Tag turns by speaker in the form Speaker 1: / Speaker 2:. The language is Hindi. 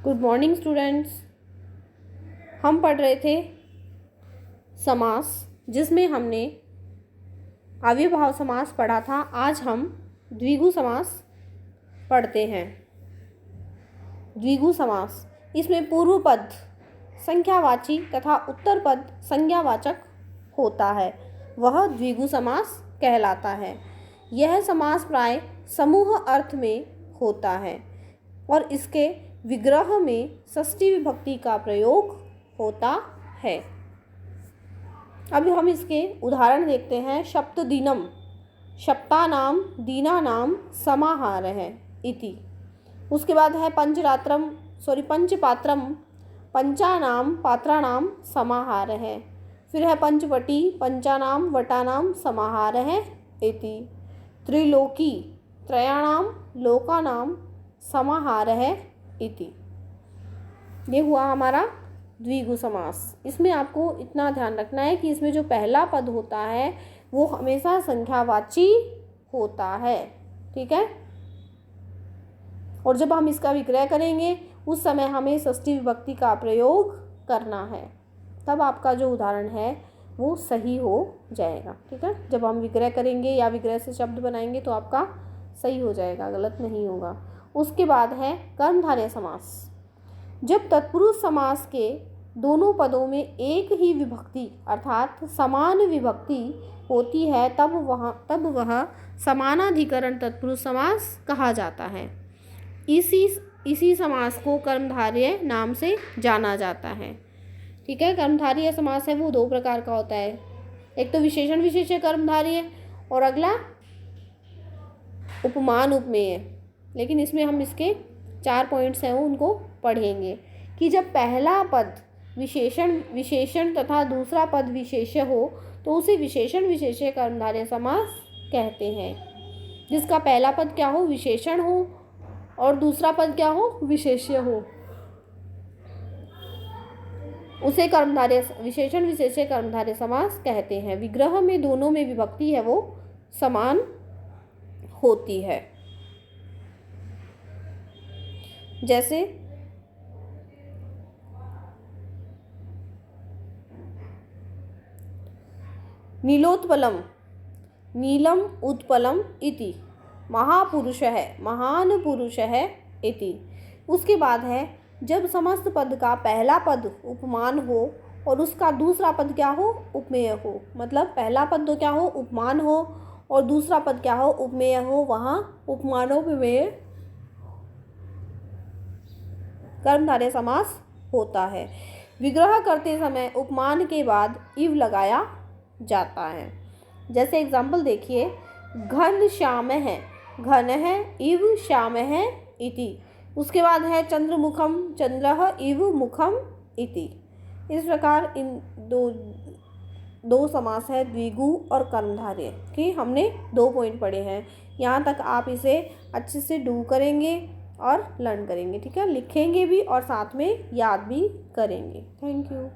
Speaker 1: Good morning students. हम पढ़ रहे थे समास, जिसमें हमने अव्ययभाव समास पढ़ा था। आज हम द्विगु समास पढ़ते हैं। द्विगु समास, इसमें पूर्व पद संख्यावाची तथा उत्तर पद संज्ञावाचक होता है, वह द्विगु समास कहलाता है। यह समास प्राय समूह अर्थ में होता है और इसके विग्रह में षष्ठी विभक्ति का प्रयोग होता है। अभी हम इसके उदाहरण देखते हैं। सप्तदिनम, सप्तानाम दीनानाम समाहारः इति। उसके बाद है पंचपात्रम, पंचानाम पात्राणाम समाहारः। फिर है पंचवटी, पंचानाम वटानाम समाहारः इति। त्रिलोकी, त्रयाणाम लोकानाम समाहारः इति। ये हुआ हमारा द्विगु समास। इसमें आपको इतना ध्यान रखना है कि इसमें जो पहला पद होता है वो हमेशा संख्यावाची होता है, ठीक है। और जब हम इसका विग्रह करेंगे उस समय हमें षष्ठी विभक्ति का प्रयोग करना है, तब आपका जो उदाहरण है वो सही हो जाएगा, ठीक है। जब हम विग्रह करेंगे या विग्रह से शब्द बनाएंगे तो आपका सही हो जाएगा, गलत नहीं होगा। उसके बाद है कर्मधारय समास। जब तत्पुरुष समास के दोनों पदों में एक ही विभक्ति अर्थात समान विभक्ति होती है तब वह समानाधिकरण तत्पुरुष समास कहा जाता है। इसी समास को कर्मधारय नाम से जाना जाता है, ठीक है। कर्मधारय समास है वो दो प्रकार का होता है, एक तो विशेषण विशेष्य कर्मधारय और अगला उपमान उपमेय। लेकिन इसमें हम इसके 4 पॉइंट्स हैं उनको पढ़ेंगे कि जब पहला पद विशेषण तथा दूसरा पद विशेष्य हो तो उसे विशेषण विशेष्य कर्मधारय समास कहते हैं। जिसका पहला पद क्या हो, विशेषण हो, और दूसरा पद क्या हो, विशेष्य हो, उसे विशेषण विशेष्य कर्मधारय समास कहते हैं। विग्रह में दोनों में विभक्ति है वो समान होती है। जैसे नीलोत्पलम, नीलम उत्पलम इति, महापुरुषः, महान पुरुषः इति। उसके बाद है जब समस्त पद का पहला पद उपमान हो और उसका दूसरा पद क्या हो, उपमेय हो। मतलब पहला पद तो क्या हो, उपमान हो, और दूसरा पद क्या हो, उपमेय हो। वहाँ उपमानोपमेय कर्मधारय समास होता है। विग्रह करते समय उपमान के बाद इव लगाया जाता है। जैसे एग्जाम्पल देखिए, घन श्याम है, घन है इव श्याम है इति। उसके बाद है चंद्रमुखम, चंद्रः इव मुखम इति। इस प्रकार इन दो समास है, द्विगु और कर्मधारय के हमने 2 पॉइंट पढ़े हैं। यहाँ तक आप इसे अच्छे से डू करेंगे और लर्न करेंगे, ठीक है। लिखेंगे भी और साथ में याद भी करेंगे। Thank you.